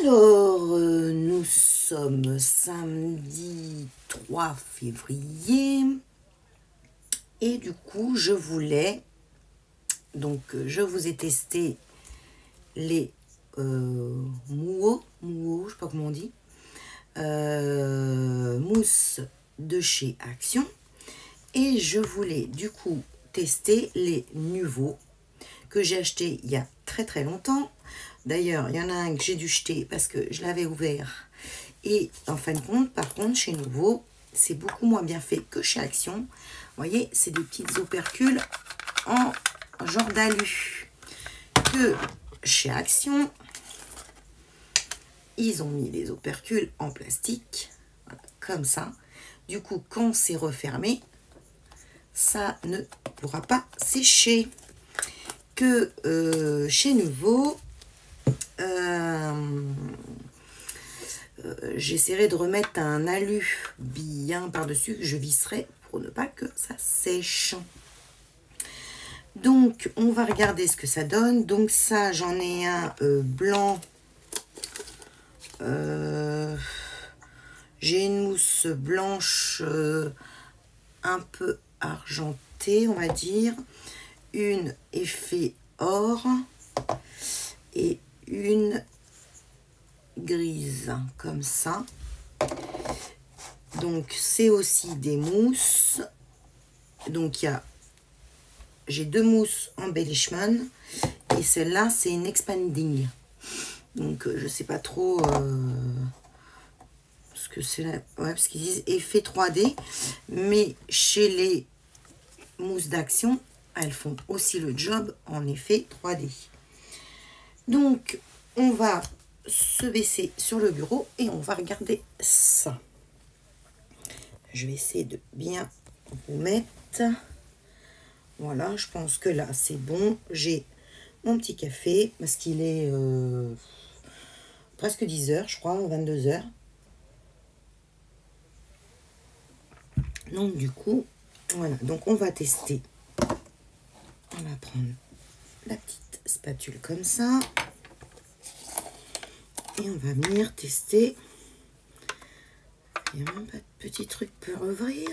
Alors, nous sommes samedi 3 février et du coup, je vous ai testé les mouos, je sais pas comment on dit, mousse de chez Action, et je voulais du coup tester les nouveaux que j'ai acheté il y a très longtemps. D'ailleurs, il y en a un que j'ai dû jeter parce que je l'avais ouvert. Et en fin de compte, par contre, chez Nouveau, c'est beaucoup moins bien fait que chez Action. Vous voyez, c'est des petites opercules en genre d'alu. Que chez Action, ils ont mis les opercules en plastique. Voilà, comme ça. Du coup, quand c'est refermé, ça ne pourra pas sécher. Que chez Nouveau, j'essaierai de remettre un alu bien par-dessus que je visserai pour ne pas que ça sèche. Donc on va regarder ce que ça donne. Donc ça, j'en ai un blanc, j'ai une mousse blanche un peu argentée, on va dire, une effet or et une grise comme ça. Donc c'est aussi des mousses. Donc j'ai deux mousses embellishment et celle-là c'est une expanding. Donc je sais pas trop ce que c'est là. Ouais, parce qu'ils disent effet 3D, mais chez les mousses d'Action, elles font aussi le job en effet 3D. Donc on va se baisser sur le bureau et on va regarder ça. Je vais essayer de bien vous mettre. Voilà, je pense que là c'est bon. J'ai mon petit café parce qu'il est presque 10 h, je crois, 22 h. Donc du coup, voilà, donc on va tester. On va prendre la petite spatule comme ça. Et on va venir tester. Il n'y a même pas de petit truc pour ouvrir.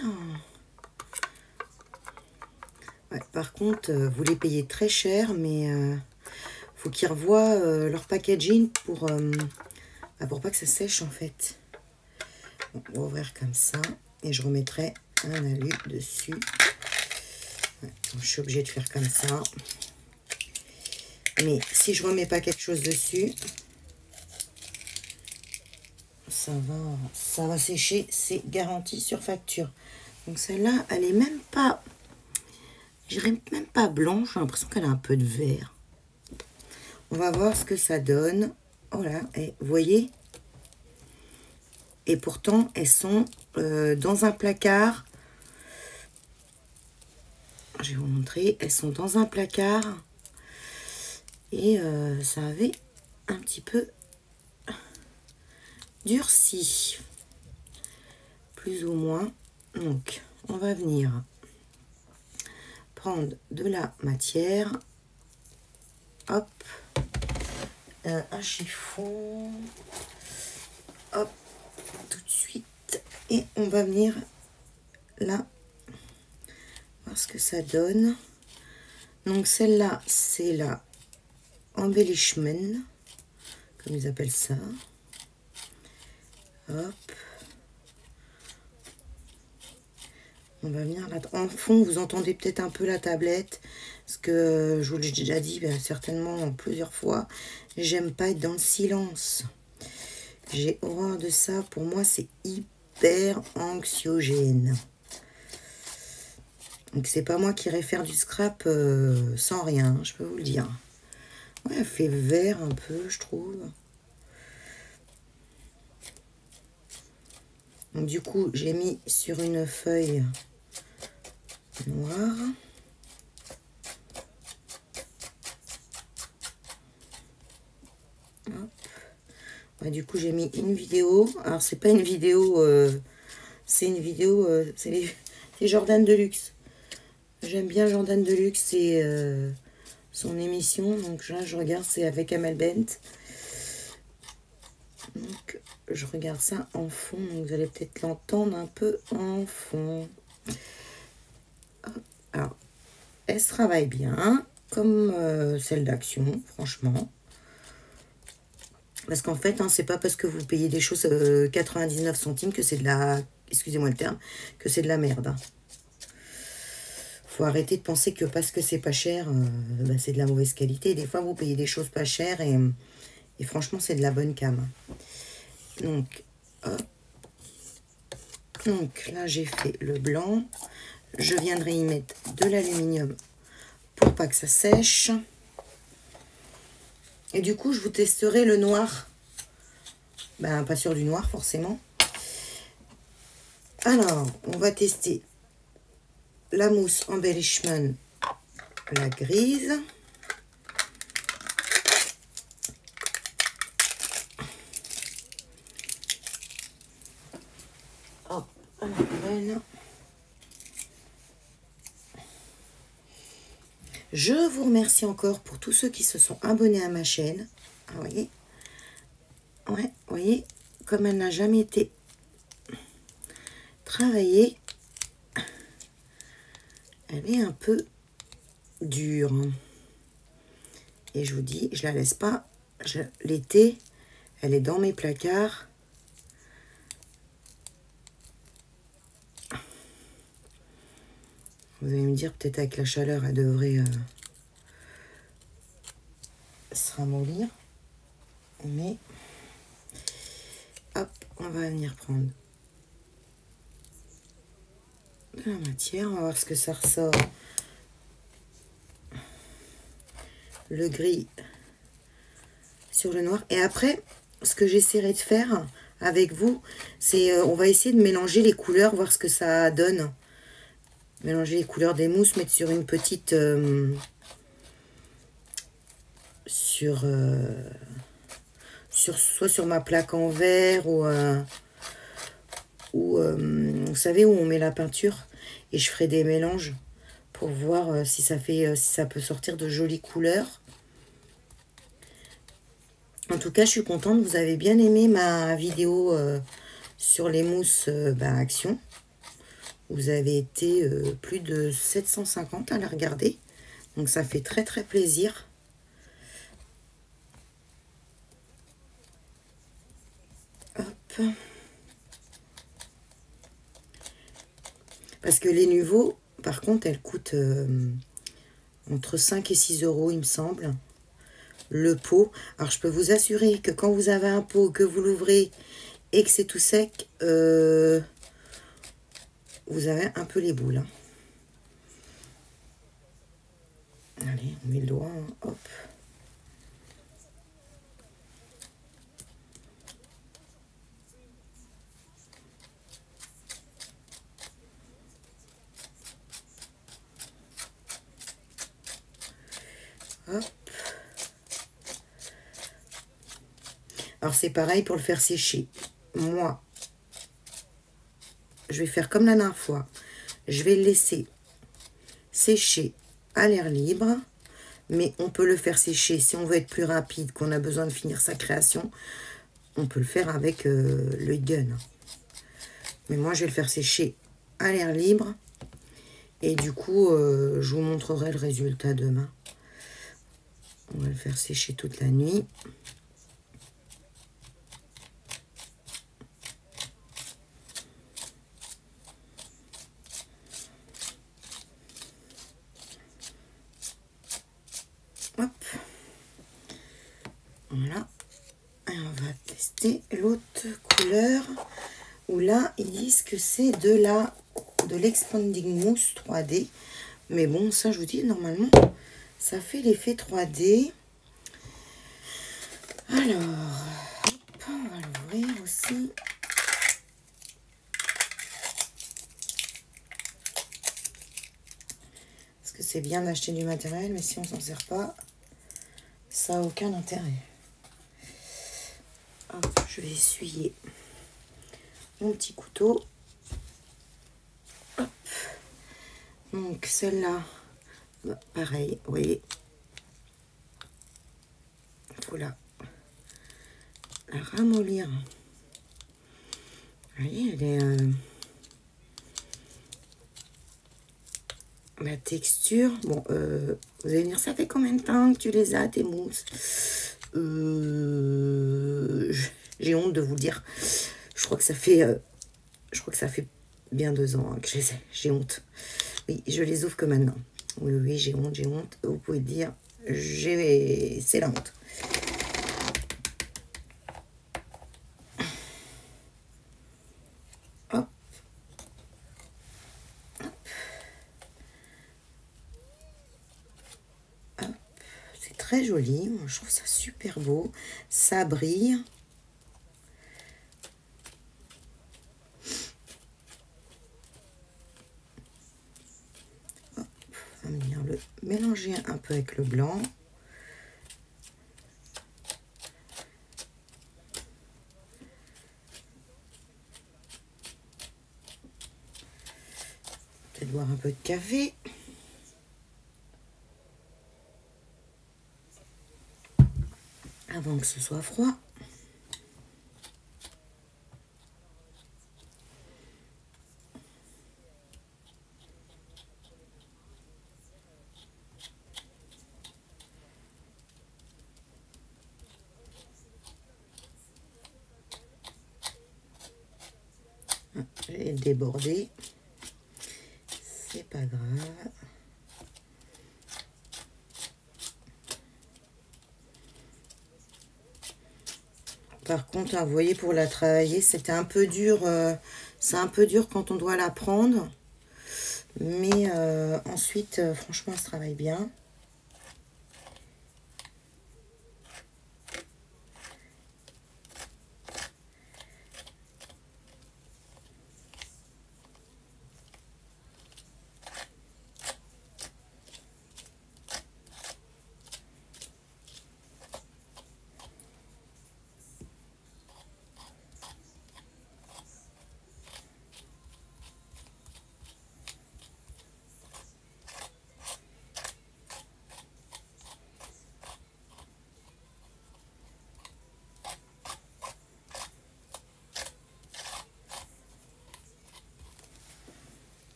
Ouais, par contre, vous les payez très cher, mais faut qu'ils revoient leur packaging pour pas que ça sèche en fait. Bon, on va ouvrir comme ça et je remettrai un alu dessus. Ouais, donc je suis obligée de faire comme ça. Mais si je remets pas quelque chose dessus, ça va sécher, c'est garanti sur facture. Donc celle-là, elle est même pas, je dirais même pas blanche, j'ai l'impression qu'elle a un peu de vert. On va voir ce que ça donne. Voilà, et vous voyez, et pourtant elles sont dans un placard. Je vais vous montrer, elles sont dans un placard et ça avait un petit peu durci, plus ou moins. Donc on va venir prendre de la matière, hop, un chiffon, hop, tout de suite, et on va venir là voir ce que ça donne. Donc celle-là c'est la embellishment, comme ils appellent ça. Hop, on va venir là en fond. Vous entendez peut-être un peu la tablette parce que je vous l'ai déjà dit certainement plusieurs fois, j'aime pas être dans le silence, j'ai horreur de ça. Pour moi c'est hyper anxiogène. Donc c'est pas moi qui irai faire du scrap sans rien, je peux vous le dire. Ouais, elle fait vert un peu, je trouve. Donc du coup j'ai mis sur une feuille noire. Ouais, du coup j'ai mis une vidéo. Alors c'est pas une vidéo, c'est une vidéo, c'est Jordan Deluxe. J'aime bien Jordan Deluxe et son émission. Donc là je regarde, c'est avec Amel Bent. Donc, je regarde ça en fond. Donc, vous allez peut-être l'entendre un peu en fond. Hop. Alors, elle se travaille bien, comme celle d'Action, franchement. Parce qu'en fait, hein, c'est pas parce que vous payez des choses 99 centimes que c'est de la... Excusez-moi le terme, que c'est de la merde. Hein. Faut arrêter de penser que parce que c'est pas cher, bah, c'est de la mauvaise qualité. Des fois, vous payez des choses pas chères et franchement, c'est de la bonne cam. Donc, hop. Donc là, j'ai fait le blanc. Je viendrai y mettre de l'aluminium pour pas que ça sèche. Et du coup, je vous testerai le noir. Ben, pas sûr du noir, forcément. Alors, on va tester la mousse Embellishment, la grise. Hop, à la poubelle. Je vous remercie encore pour tous ceux qui se sont abonnés à ma chaîne. Ah, vous voyez? Ouais, vous voyez, comme elle n'a jamais été travaillée, elle est un peu dure. Et je vous dis, je la laisse pas. L'été, elle est dans mes placards. Vous allez me dire, peut-être avec la chaleur, elle devrait se ramollir. Mais, hop, on va venir prendre de la matière. On va voir ce que ça ressort. Le gris sur le noir. Et après, ce que j'essaierai de faire avec vous, c'est on va essayer de mélanger les couleurs, voir ce que ça donne. Mélanger les couleurs des mousses, mettre sur une petite... soit sur ma plaque en verre ou vous savez, où on met la peinture. Et je ferai des mélanges pour voir si ça peut sortir de jolies couleurs. En tout cas, je suis contente. Vous avez bien aimé ma vidéo sur les mousses Action. Vous avez été plus de 750 à la regarder. Donc, ça fait très, très plaisir. Hop. Parce que les nouveaux, par contre, elles coûtent entre 5 et 6 euros, il me semble. Le pot. Alors, je peux vous assurer que quand vous avez un pot, que vous l'ouvrez et que c'est tout sec, vous avez un peu les boules. Hein. Allez, on met le doigt. Hein. Hop. Hop. Alors, c'est pareil pour le faire sécher. Moi, je vais faire comme la dernière fois. Je vais le laisser sécher à l'air libre. Mais on peut le faire sécher. Si on veut être plus rapide, qu'on a besoin de finir sa création, on peut le faire avec le gun. Mais moi, je vais le faire sécher à l'air libre. Et du coup, je vous montrerai le résultat demain. On va le faire sécher toute la nuit. Hop. Voilà. Et on va tester l'autre couleur. Où là, ils disent que c'est de l'expanding mousse 3D. Mais bon, ça, je vous dis, normalement, ça fait l'effet 3D. Alors, hop, on va l'ouvrir aussi. Parce que c'est bien d'acheter du matériel, mais si on s'en sert pas, ça n'a aucun intérêt. Hop, je vais essuyer mon petit couteau. Hop. Donc, celle-là, bah, pareil, vous voyez. Il faut la ramollir. Vous voyez, elle est... la texture, bon, vous allez me dire, ça fait combien de temps que tu les as, tes mousses? J'ai honte de vous dire. Je crois que ça fait bien 2 ans hein, que je les ai. J'ai honte. Oui, je les ouvre que maintenant. Oui, oui, j'ai honte, j'ai honte. Vous pouvez dire, c'est la honte. Hop. C'est très joli. Moi, je trouve ça super beau. Ça brille. Hop. On va venir le mélanger un peu avec le blanc. Peut-être boire un peu de café. Avant que ce soit froid. J'ai débordé. C'est pas grave. Par contre, vous voyez, pour la travailler, c'était un peu dur. C'est un peu dur quand on doit la prendre. Mais ensuite, franchement, elle se travaille bien.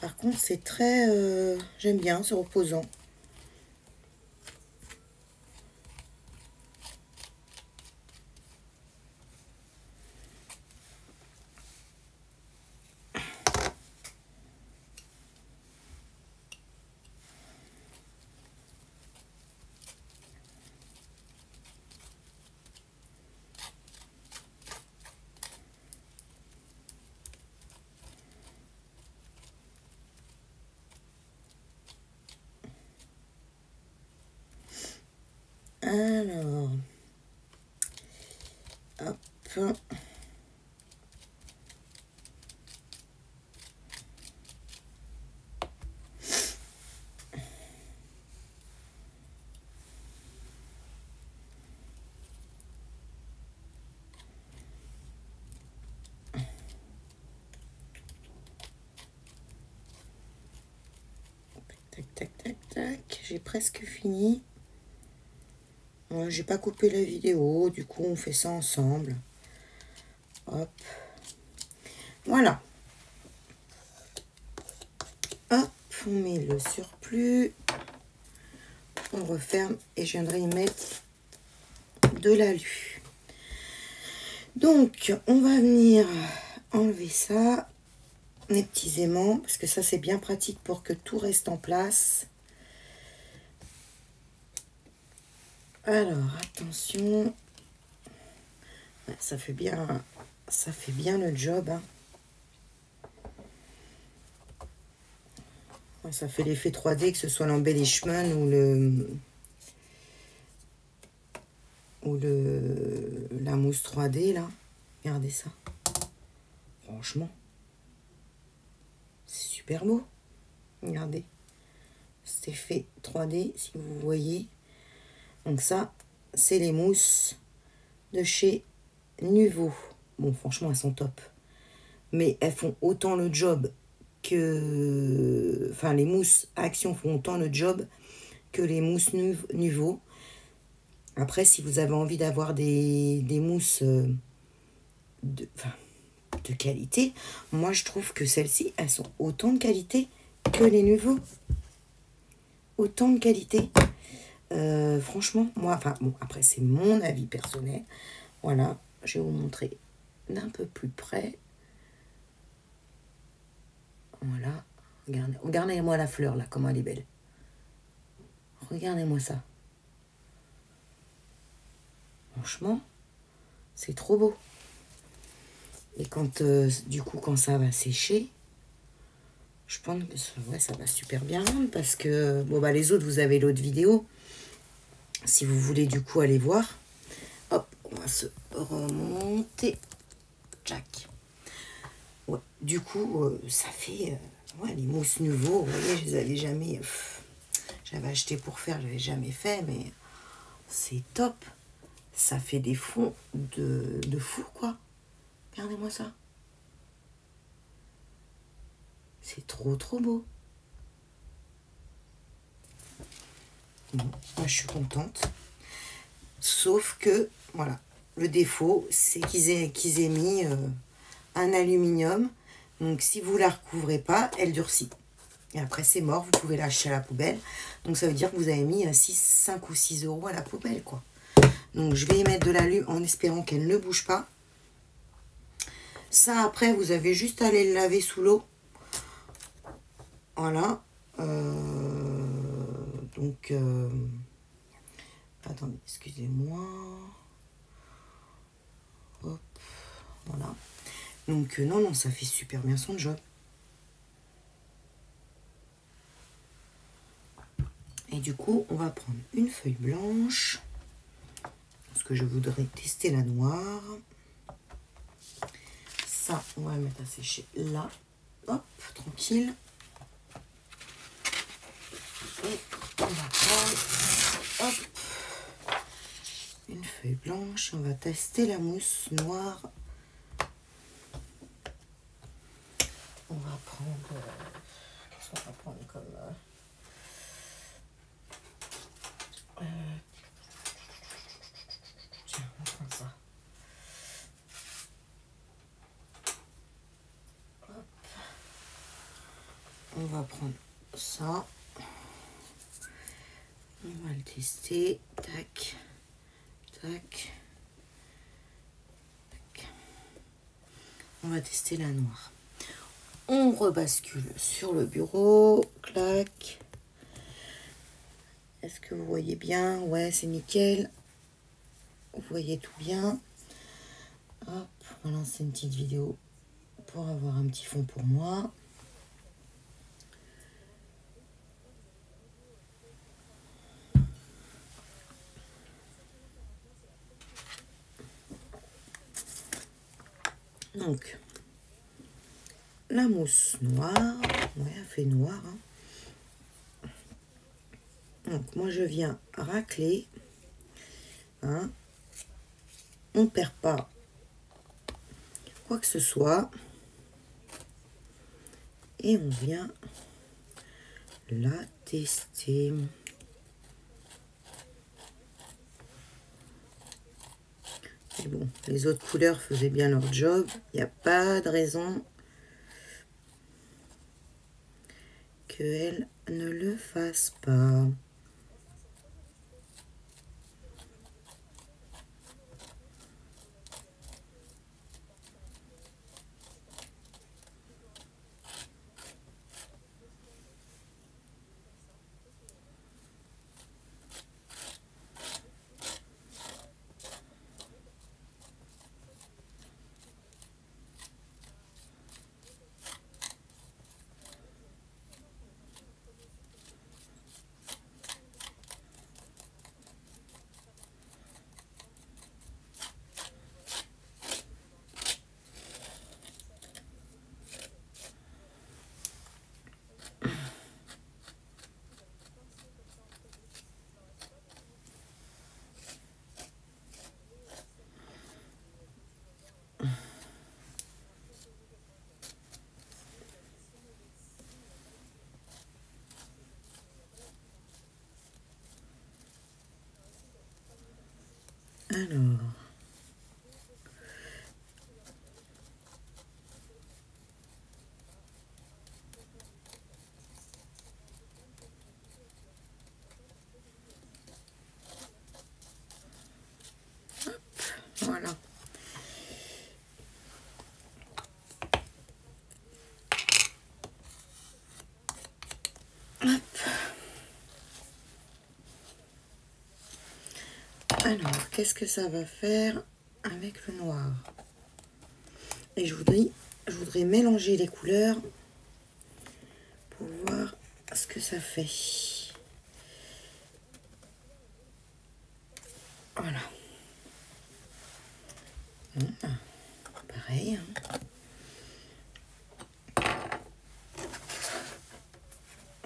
Par contre, c'est très... j'aime bien, c'est reposant. Alors, hop. Tac, tac, tac, tac. J'ai presque fini. J'ai pas coupé la vidéo, du coup on fait ça ensemble. Hop. Voilà. Hop, on met le surplus. On referme et je viendrai y mettre de l'alu. Donc, on va venir enlever ça, les petits aimants, parce que ça c'est bien pratique pour que tout reste en place. Alors, attention. Ça fait bien le job. Hein. Ça fait l'effet 3D, que ce soit l'embellishment ou la mousse 3D, là. Regardez ça. Franchement, c'est super beau. Regardez. Cet effet 3D, si vous voyez. Donc ça, c'est les mousses de chez Nuvo. Bon, franchement, elles sont top. Mais elles font autant le job que... Enfin, les mousses Action font autant le job que les mousses Nuvo. Après, si vous avez envie d'avoir des mousses de qualité, moi je trouve que celles-ci, elles sont autant de qualité que les Nuvo. Autant de qualité. Franchement, moi, enfin bon, après c'est mon avis personnel. Voilà, je vais vous montrer d'un peu plus près. Voilà, regardez-moi la fleur là, comment elle est belle. Regardez-moi ça. Franchement, c'est trop beau. Et quand, du coup, quand ça va sécher, je pense que ça va super bien rendre parce que, bon, bah, les autres, vous avez l'autre vidéo. Si vous voulez, du coup, aller voir. Hop, on va se remonter. Jack. Ouais, du coup, ça fait... ouais, les mousses nouveaux, vous voyez, je les avais jamais... j'avais acheté pour faire, je l'avais jamais fait, mais c'est top. Ça fait des fonds de fou, quoi. Regardez-moi ça. C'est trop, trop beau. Bon, moi, je suis contente. Sauf que, voilà, le défaut, c'est qu'ils aient mis un aluminium. Donc, si vous la recouvrez pas, elle durcit. Et après, c'est mort, vous pouvez lâcher à la poubelle. Donc, ça veut dire que vous avez mis 5 ou 6 euros à la poubelle, quoi. Donc, je vais y mettre de l'alu en espérant qu'elle ne bouge pas. Ça, après, vous avez juste à aller le laver sous l'eau. Voilà. Donc, attendez, excusez-moi. Hop, voilà. Donc, non, non, ça fait super bien son job. Et du coup, on va prendre une feuille blanche. Parce que je voudrais tester la noire. Ça, on va le mettre à sécher là. Hop, tranquille. Et on va prendre, hop, une feuille blanche. On va tester la mousse noire. On va prendre... qu'est-ce qu'on va prendre comme... tiens, on va prendre ça. Hop. On va prendre ça. On va le tester. Tac. Tac. Tac. On va tester la noire. On rebascule sur le bureau. Clac. Est-ce que vous voyez bien? Ouais, c'est nickel. Vous voyez tout bien. Hop, on va lancer une petite vidéo pour avoir un petit fond pour moi. Donc, la mousse noire. Ouais, elle fait noir. Hein. Donc, moi, je viens racler. Hein. On ne perd pas quoi que ce soit. Et on vient la tester. Et bon, les autres couleurs faisaient bien leur job. Il n'y a pas de raison qu'elles ne le fassent pas. Alors, voilà. Hop. Alors, qu'est-ce que ça va faire avec le noir? Et je voudrais mélanger les couleurs pour voir ce que ça fait. Voilà. Pareil.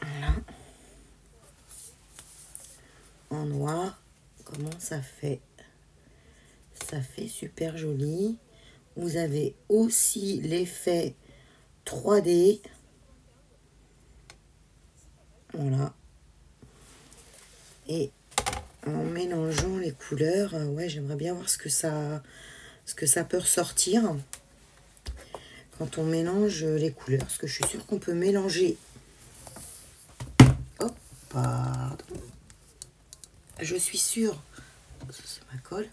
Voilà. En noir, comment ça fait? Ça fait super joli. Vous avez aussi l'effet 3D. Voilà. Et en mélangeant les couleurs, ouais, j'aimerais bien voir ce que ça peut ressortir quand on mélange les couleurs. Parce que je suis sûre qu'on peut mélanger. Oh, pardon. Je suis sûre, c'est ma colle,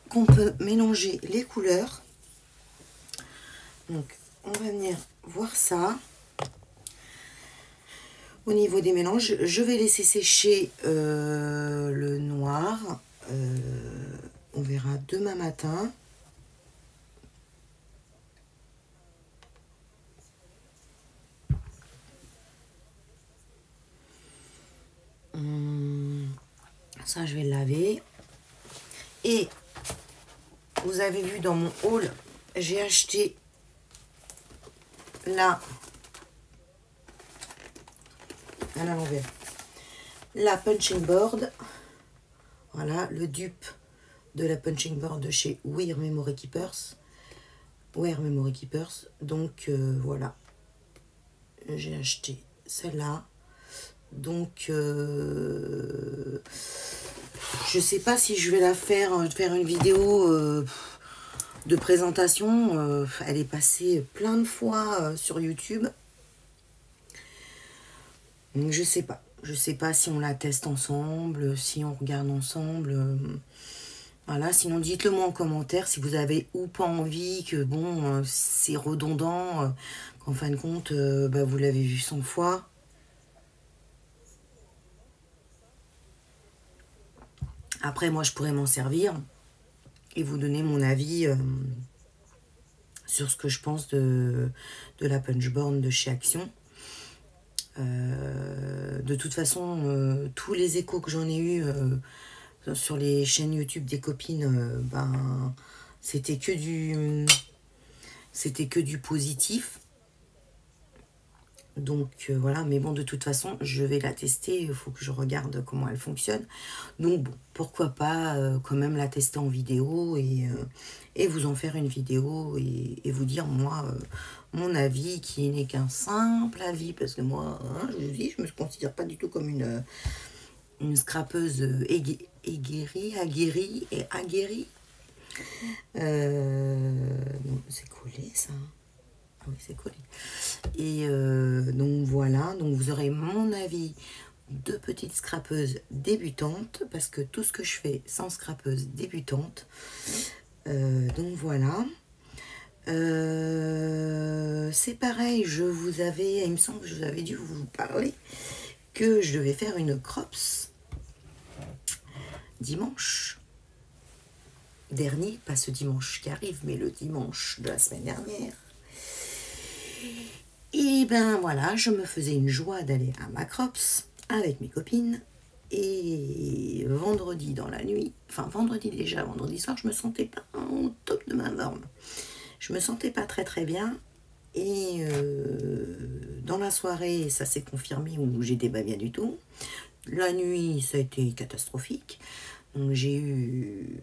qu'on peut mélanger les couleurs. Donc, on va venir voir ça. Au niveau des mélanges, je vais laisser sécher le noir. On verra demain matin. Ça, je vais le laver. Et vous avez vu dans mon haul, j'ai acheté là, à l'envers, la punching board. Voilà, le dupe de la punching board de chez Wear Memory Keepers. Donc, voilà. J'ai acheté celle-là. Donc, je sais pas si je vais faire une vidéo de présentation. Elle est passée plein de fois sur YouTube. Donc, je sais pas. Je sais pas si on la teste ensemble, si on regarde ensemble. Voilà, sinon dites-le moi en commentaire si vous avez ou pas envie, que bon, c'est redondant, qu'en fin de compte, bah, vous l'avez vu 100 fois. Après, moi, je pourrais m'en servir et vous donner mon avis sur ce que je pense de la punchboard de chez Action. De toute façon, tous les échos que j'en ai eu sur les chaînes YouTube des copines, ben, c'était que du positif. Donc voilà, mais bon, de toute façon, je vais la tester, il faut que je regarde comment elle fonctionne. Donc bon, pourquoi pas quand même la tester en vidéo et vous en faire une vidéo et vous dire, moi, mon avis, qui n'est qu'un simple avis, parce que moi, hein, je vous dis, je me considère pas du tout comme une scrapeuse aguerrie. C'est collé, ça. Oui, c'est collé. Et donc voilà, donc vous aurez mon avis de petite scrapeuse débutante, parce que tout ce que je fais sans scrapeuse débutante. Donc voilà. C'est pareil, il me semble que je vous avais dû vous parler que je devais faire une crops dimanche dernier, pas ce dimanche qui arrive, mais le dimanche de la semaine dernière. Et ben voilà, je me faisais une joie d'aller à ma crops avec mes copines. Et vendredi dans la nuit, enfin vendredi soir, je me sentais pas au top de ma forme. Je me sentais pas très bien. Et dans la soirée, ça s'est confirmé où j'étais pas bien du tout. La nuit, ça a été catastrophique. Donc j'ai eu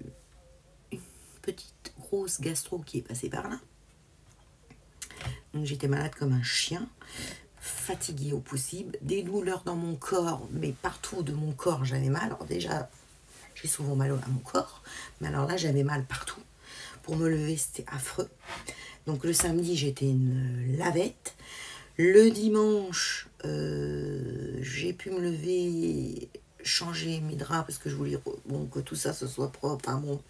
une petite grosse gastro qui est passée par là. Donc j'étais malade comme un chien, fatiguée au possible, des douleurs dans mon corps, mais partout de mon corps j'avais mal. Alors déjà, je j'ai souvent mal à mon corps. Mais alors là, j'avais mal partout. Pour me lever, c'était affreux. Donc le samedi, j'étais une lavette. Le dimanche, j'ai pu me lever, changer mes draps parce que je voulais bon, que tout ça ce soit propre. Hein, bon,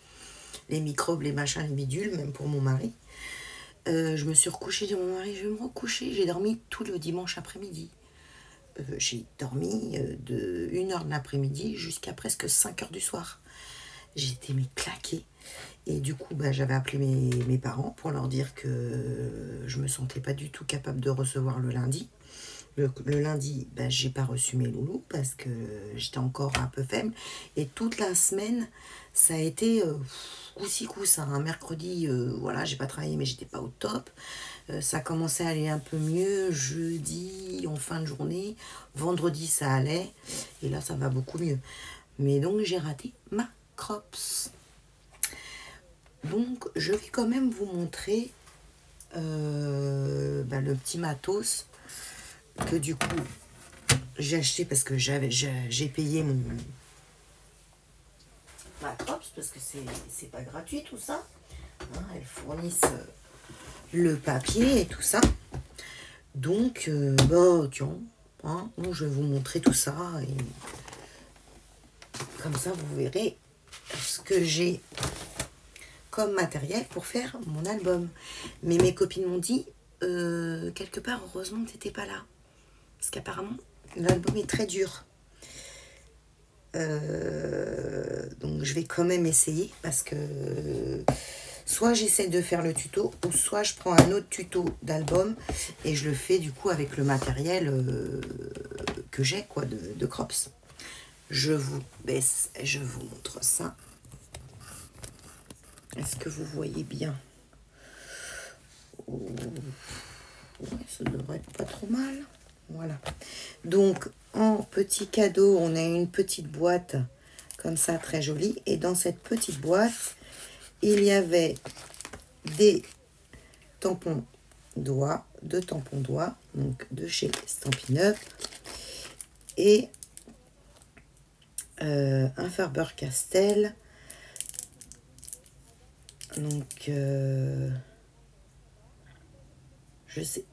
les microbes, les machins, les bidules, même pour mon mari. Je me suis recouchée de mon mari, je vais me recoucher. J'ai dormi tout le dimanche après-midi. J'ai dormi de 1h de l'après-midi jusqu'à presque 5h du soir. J'étais mais claquée. Et du coup, bah, j'avais appelé mes parents pour leur dire que je me sentais pas du tout capable de recevoir le lundi. Le lundi, bah, j'ai pas reçu mes loulous parce que j'étais encore un peu faible. Et toute la semaine, ça a été coup-ci, coup-ça. Un mercredi, voilà, j'ai pas travaillé, mais j'étais pas au top. Ça commençait à aller un peu mieux. Jeudi, en fin de journée. Vendredi, ça allait. Et là, ça va beaucoup mieux. Mais donc, j'ai raté ma crops. Donc, je vais quand même vous montrer le petit matos que du coup, j'ai acheté parce que j'ai payé ma crops parce que c'est pas gratuit tout ça. Hein, elles fournissent le papier et tout ça. Donc, bah, tiens, hein, donc je vais vous montrer tout ça et comme ça, vous verrez ce que j'ai comme matériel pour faire mon album. Mais mes copines m'ont dit, quelque part, heureusement que tu n'étais pas là. Parce qu'apparemment, l'album est très dur. Donc, je vais quand même essayer parce que soit j'essaie de faire le tuto, ou soit je prends un autre tuto d'album et je le fais du coup avec le matériel que j'ai, quoi, de crops. Je vous baisse et je vous montre ça. Est-ce que vous voyez bien? Ouais, ça devrait être pas trop mal. Voilà. Donc, en petit cadeau, on a une petite boîte comme ça, très jolie. Et dans cette petite boîte, il y avait des tampons doigts, 2 tampons doigts, donc de chez Stampin' Up. Et un Faber-Castell. Donc, je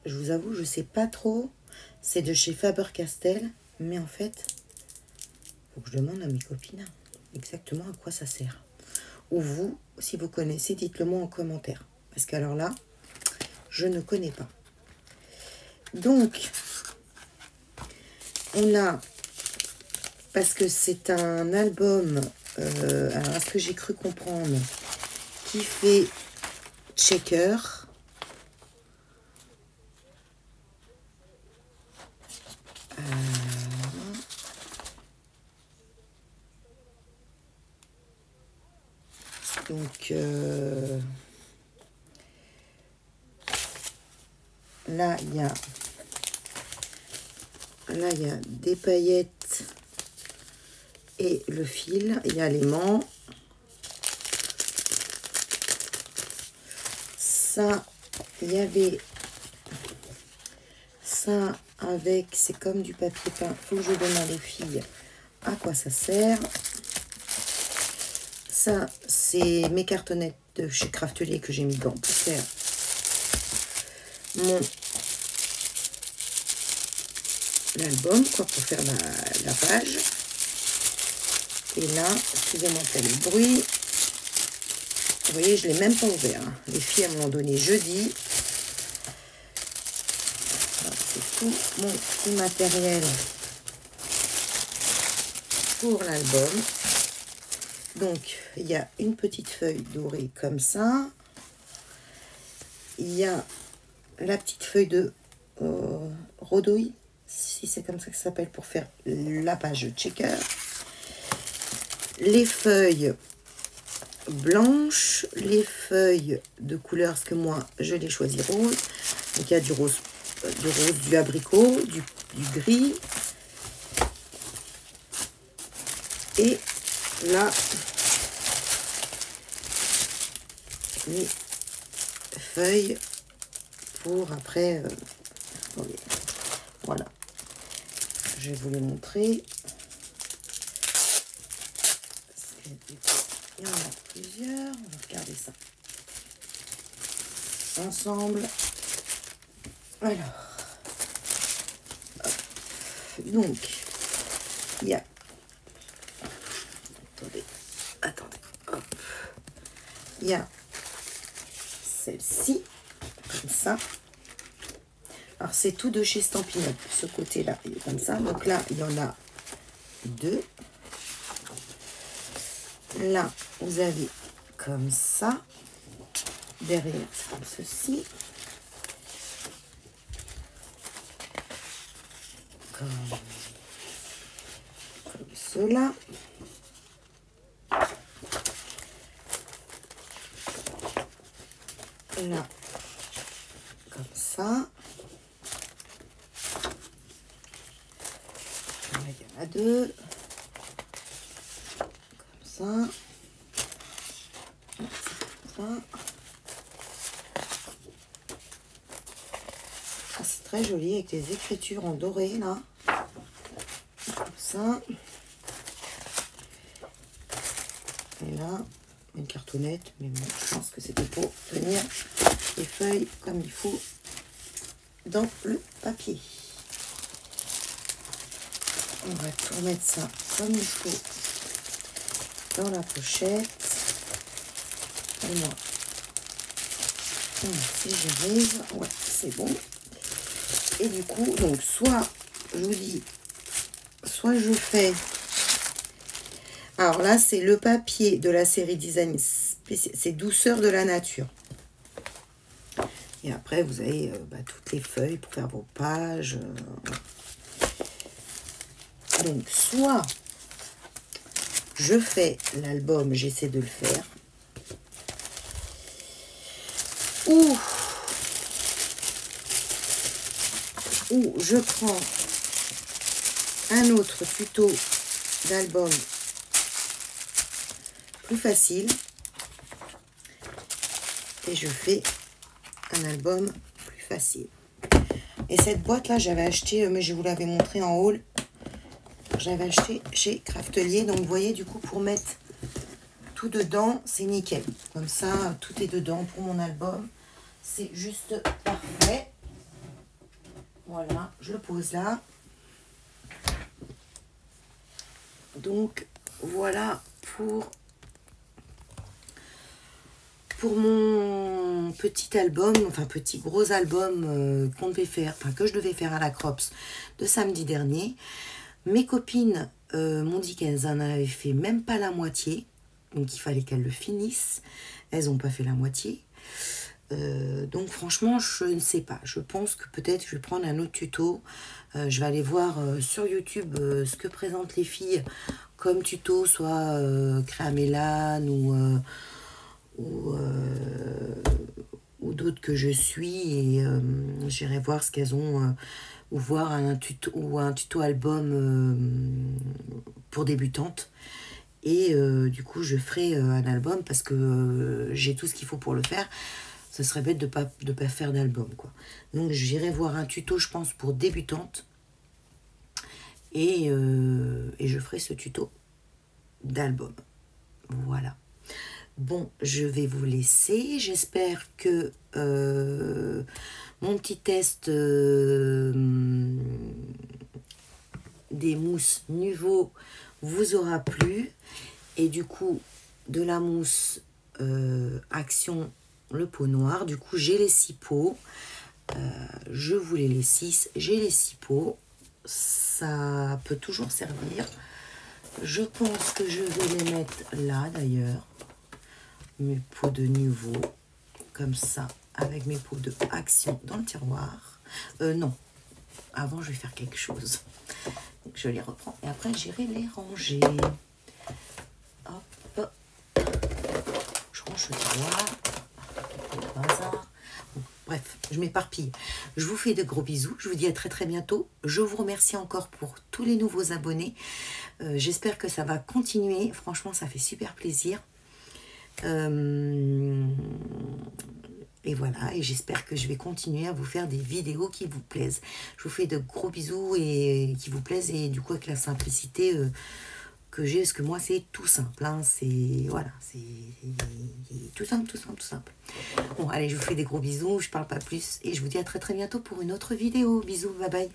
vous avoue, je sais pas trop. C'est de chez Faber-Castell, mais en fait, faut que je demande à mes copines exactement à quoi ça sert. Ou vous, si vous connaissez, dites-le moi en commentaire. Parce qu'alors là, je ne connais pas. Donc, on a, parce que c'est un album, alors à ce que j'ai cru comprendre, qui fait checker. Donc là il y a des paillettes et le fil, il y a l'aimant. Ça, il y avait ça avec, c'est comme du papier peint. Faut que je demande aux filles à quoi ça sert. Ça, c'est mes cartonnettes de chez Craftelier que j'ai mis dedans pour faire l'album, quoi, pour faire la page. Et là, excusez-moi pour le bruit. Vous voyez, je ne l'ai même pas ouvert. Hein. Les filles, elles m'ont donné jeudi. C'est tout mon petit matériel pour l'album. Donc, il y a une petite feuille dorée comme ça. Il y a la petite feuille de Rodoi, si c'est comme ça que ça s'appelle, pour faire la page checker. Les feuilles blanches, les feuilles de couleur, parce que moi, je les choisis rose. Donc, il y a du rose, du abricot, du gris. Et là, les feuilles pour après, voilà, je vais vous les montrer. Il y en a plusieurs. On va regarder ça ensemble. Alors, hop. Donc, il y a... Attendez, hop. Il y a celle-ci, comme ça. Alors, c'est tout de chez Stampin' Up. Ce côté-là, il est comme ça. Donc là, il y en a deux. Là, vous avez comme ça. Derrière, c'est comme ceci. Comme cela. Là, comme ça. Là, il y en a deux. Comme ça. Comme ça. Ah, c'est très joli avec des écritures en doré, là. Comme ça. Et là, une cartonnette, mais bon, je pense que c'était pour tenir les feuilles comme il faut dans le papier. On va tout remettre ça comme il faut dans la pochette. Et moi, si j'arrive, ouais, c'est bon. Et du coup, donc, soit, je vous dis, soit je fais... Alors là, c'est le papier de la série Design spécial, c'est Douceur de la nature. Et après, vous avez toutes les feuilles pour faire vos pages. Donc, soit je fais l'album, j'essaie de le faire. Ou je prends un autre tuto d'album plus facile et je fais un album plus facile. Et cette boîte là, j'avais acheté, mais je vous l'avais montré en haul, j'avais acheté chez Craftelier. Donc vous voyez, du coup, pour mettre tout dedans, c'est nickel. Comme ça, tout est dedans pour mon album, c'est juste parfait. Voilà, je le pose là. Donc voilà pour mon petit album, enfin petit gros album qu'on devait faire, enfin que je devais faire à la Crops de samedi dernier. Mes copines m'ont dit qu'elles en avaient fait même pas la moitié, donc il fallait qu'elles le finissent. Elles n'ont pas fait la moitié. Donc franchement, je ne sais pas. Je pense que peut-être je vais prendre un autre tuto. Je vais aller voir sur YouTube ce que présentent les filles comme tuto, soit Créamélan ou d'autres que je suis, et j'irai voir ce qu'elles ont, ou voir un tuto album pour débutantes. Et du coup, je ferai un album parce que j'ai tout ce qu'il faut pour le faire. Ce serait bête de pas faire d'album, quoi. Donc, j'irai voir un tuto, je pense, pour débutantes. Et je ferai ce tuto d'album. Voilà. Bon, je vais vous laisser. J'espère que mon petit test des mousses Nuvo vous aura plu. Et du coup, de la mousse Action, le pot noir. Du coup, j'ai les 6 pots. Je voulais les 6. J'ai les 6 pots. Ça peut toujours servir. Je pense que je vais les mettre là, d'ailleurs. Mes pots de Nuvo. Comme ça, avec mes pots de Action dans le tiroir. Non. Avant, je vais faire quelque chose. Donc, je les reprends. Et après, j'irai les ranger. Hop. Je range le tiroir. Bon, bref, je m'éparpille. Je vous fais de gros bisous. Je vous dis à très très bientôt. Je vous remercie encore pour tous les nouveaux abonnés. J'espère que ça va continuer. Franchement, ça fait super plaisir. Et voilà, et j'espère que je vais continuer à vous faire des vidéos qui vous plaisent. Je vous fais de gros bisous et qui vous plaisent, et du coup avec la simplicité que j'ai, parce que moi c'est tout simple, hein, c'est voilà, c'est tout simple, tout simple, tout simple. Bon, allez, je vous fais des gros bisous, je parle pas plus et je vous dis à très très bientôt pour une autre vidéo. Bisous, bye bye.